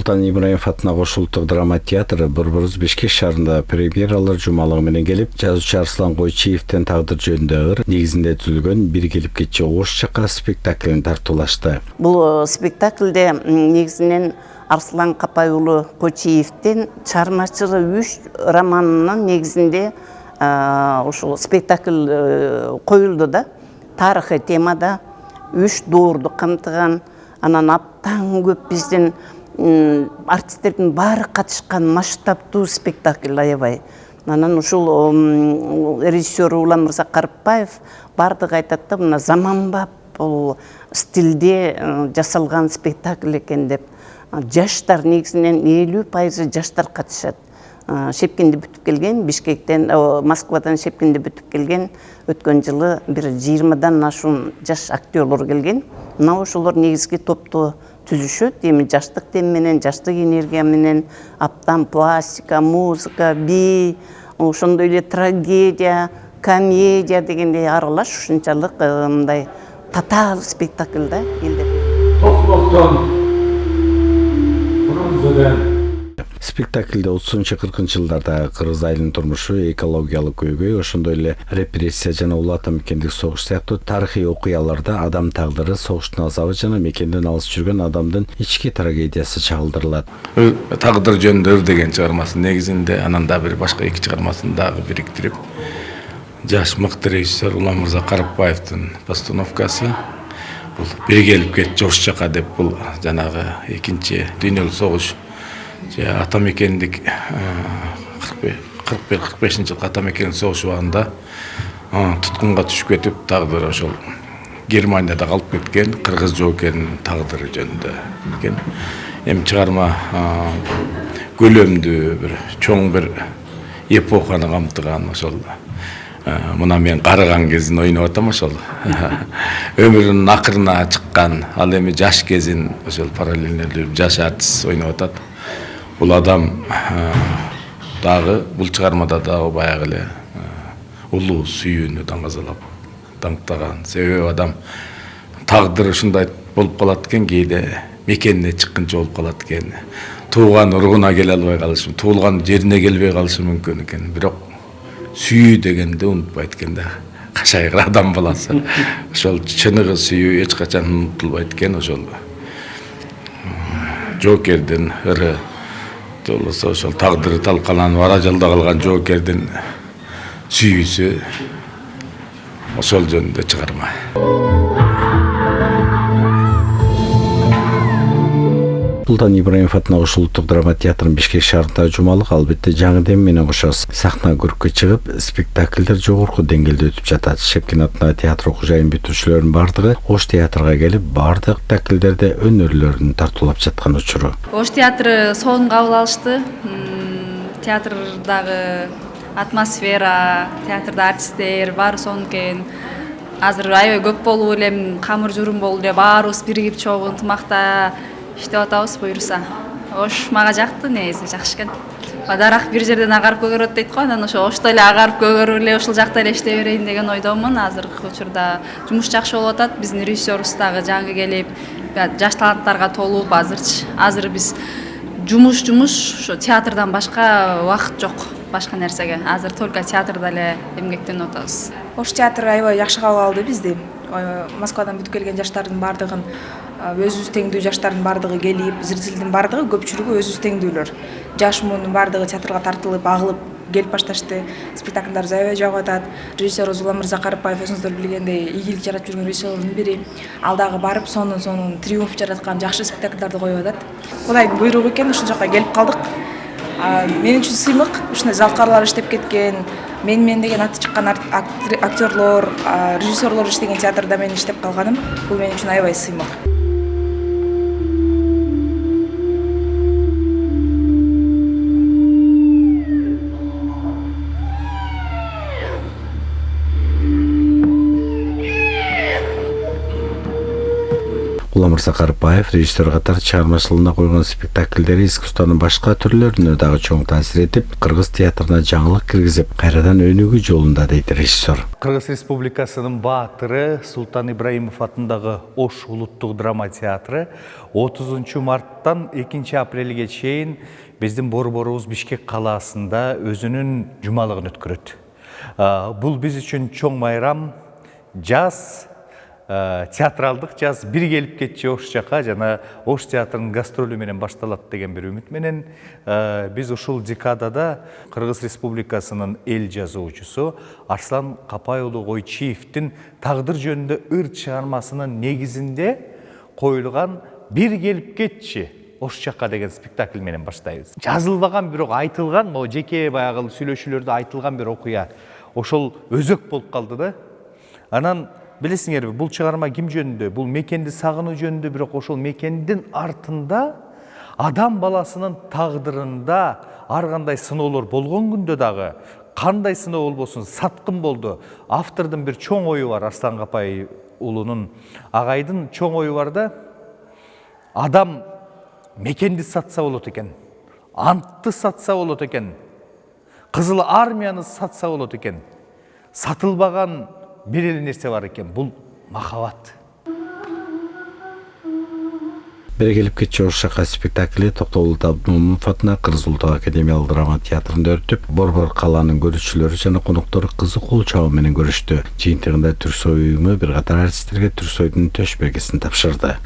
Султан Ибраимов атындагы Ош улуттук драма театры Борборбуз Бишкек шаарында премьералар жумалыгы менен келип, жазуучу Арслан Койчиевдин тагдыр жөнүндө ыр негизинде түзүлгөн «Бир келип кетчи Ош жакка» спектаклин тартуулашты. Бул спектаклде негизинен Арслан Капай уулу Койчиевдин чыгармачылык 3 романынын негизинде ушул спектакль коюлду да. Тарыхый темада 3 доорду камтыган, анан аптаң көп биздин артисттердин баары катышкан масштабтуу спектакль аябай. Анан ушул режиссер Улан Мырзакарпаев бардыгы айтат да, мына заманбап бул стилде жасалган спектакль экен деп. Жаштар негизинен 50% жаштар катышат. Шепкинде бүтүп келген, Бишкектен, Москвадан Шепкинде бүтүп келген, өткөн жылы бир 20дан ашуун жаш актерлор келген. Мына ошолор негизги топту түзүшөт, эми жаштык тем менен, жаштык энергия менен, аптан пластика, музыка, би, ошондой эле трагедия, комедия дегендей аралаш ушунчалык мындай татаал спектакль да элдер. Спектакльде 30-40 жылдардагы кыргыз айылынын турмушу, экологиялык көйгөй, ошондой эле репрессия жана улуу ата мекендик согуш сыяктуу тарыхый окуяларда адам тагдыры, согуштун азабы жана мекенден алыс жүргөн адамдын ички трагедиясы чагылдырылат. Тагдыр жөнүндө деген чыгармасын негизинде, анан да бир башка 2 чыгармасын дагы бириктирип, жаш мыкты режиссер Улан Мырзакарпаевдин постановкасы бул «Бир келип кетчи Ош жакка» деп, бул жанагы 2 дүйнөлүк согуш ата мекендик 41-45 жылкы ата мекендик согуш убагында туткунга түшүп кетип, тагдыры ошол Германияда калып кеткен кыргыз жоокеринин тагдыры жөнүндө экен. Эми чыгарма көлөмдүү бир чоң бир эпоханы камтыган, ошол мына мен карыган кезин ойноп атам, ошол өмүрүнүн акырына чыккан, ал эми жаш кезин ошол параллельдүү жаш артист ойноп атат. Бул адам дагы бул чыгармада дагы баягы эле улуу сүйүүнү даңгазалап даңктаган. Себеби адам тагдыры ушундай болуп калат экен, кээде мекенине чыккынча болуп калат экен. Тууган уругуна келе албай калышы, туулган жерине келбей калышы мүмкүн экен. Бирок сүйүү дегенди унутпайт экен да. Кашайгыр адам баласы. Ошол чыныгы сүйүү эч качан унутулбайт экен. Ошол жоокердин ыры ошол тагдыры талкаланып ара жалда калган жоокердин сүйүүсү ошол жөнүндө чыгарма. Султан Ибраимов атындагы Ош улуттук драма театрынын Бишкек шаарындагы жумалык албетте жаңы дем менен кошо сахна көрүккө чыгып, спектакльдер жогорку деңгээлде өтүп жатат. Шепкин атындагы театр окуу-жайын бүтүүчүлөрүнүн бардыгы Ош театрга келип, бардык спектакльдерде өнөрлөрүн тартуулап жаткан учуру. Ош театры сонун кабыл алышты. Театрдагы атмосфера, театрда артисттер баары сонун экен. Азыр аябай көп болуп элем, камыр журум болуп эле баарыбыз биригип чогуу ынтымакта иштеп атабыз буюрса. Ош мага жакты, негизи жакшы экен. Дарак бир жерден агарып көгөрөт дейт го, анан ошо Ошто эле агарып көгөрүп эле ушул жакта эле иштей берейин деген ойдомун. Азыркы учурда жумуш жакшы болуп атат. Биздин режиссерубуз дагы жаңы келип, жаш таланттарга толуп, азыр биз жумуш ошо театрдан башка убакыт жок башка нерсеге. Азыр только театрда эле эмгектенип атабыз. Ош театры аябай жакшы кабыл алды бизди. Москвадан бүтүп келген жаштардын бардыгын, өзүбүз теңдүү жаштардын бардыгы келип, зрителдин бардыгы көпчүлүгү өзүбүз теңдүүлөр. Жаш муунун бардыгы театрга тартылып, агылып келип башташты. Спектакльдарыбыз аябай жагып атат. Режиссерубуз Улан Мырзакарпаев өзүңүздөр билгендей ийгилик жаратып жүргөн режиссерлордун бири. Ал дагы барып, сонун триумф жараткан жакшы спектакльдарды коюп атат. Кудайдын буйругу экен, ушул жака келип калдык. Мен үчүн сыймык, ушундай залкарлар иштеп кеткен, мен деген аты чыккан актерлор, режиссерлор иштеген театрда мен иштеп калганым, бул мен үчүн аябай сыймык. Куламыр Сакарбаев режиссер катары чыгармачылыгына койгон спектакльдери искусствонун башка түрлөрүнө дагы чоң таасир этип, кыргыз театрына жаңылык киргизип, кайрадан өнүгүү жолунда дейт режиссер. Кыргыз Республикасынын баатыры Султан Ибраимов атындагы Ош улуттук драма театры 30 марттан 2 апрелге чейин биздин борборубуз Бишкек калаасында өзүнүн жумалыгын өткөрөт. Бул биз үчүн чоң майрам, жаз, театралдык жаз бир келип кетчи Ош жака жана Ош театрынын гастролу менен башталат деген бир үмүт менен биз ушул декадада Кыргыз Республикасынын эл жазуучусу Арслан Капай уулу Койчиевдин Тагдыр жөнүндө ыр чыгармасынын негизинде коюлган бир келип кетчи Ош жака деген спектакль менен баштайбыз. Жазылбаган бирок айтылган, могу жеке баягы сүйлөшүүлөрдө айтылган бир окуя ошол өзөк болуп калды да. Анан билесиңерби, бул чыгарма ким жөнүндө? Бул мекенди сагынуу жөнүндө, бирок ошол мекендин артында адам баласынын тагдырында ар кандай сыноолор болгон күндө дагы кандай сыноо болбосун саткын болду. Автордун бир чоң ою бар, Арслан Капай уулунун агайдын чоң ою бар да, адам мекенди сатса болот экен, антты сатса болот экен, Кызыл армияны сатса болот экен, сатылбаган бир эле нерсе бар экен, бул махабат. Бери келип кетчи Ош жака спектакли Токтогул Абдумомунов атына Кыргыз Улуттук Академиялык драма театрында өтүп, борбор калаанын көрүүчүлөрү жана коноктору кызык чабы менен көрүштү. Жыйынтыгында Түрсөй уюму бир катар артисттерге Түрсөйдүн төш белгисин тапшырды.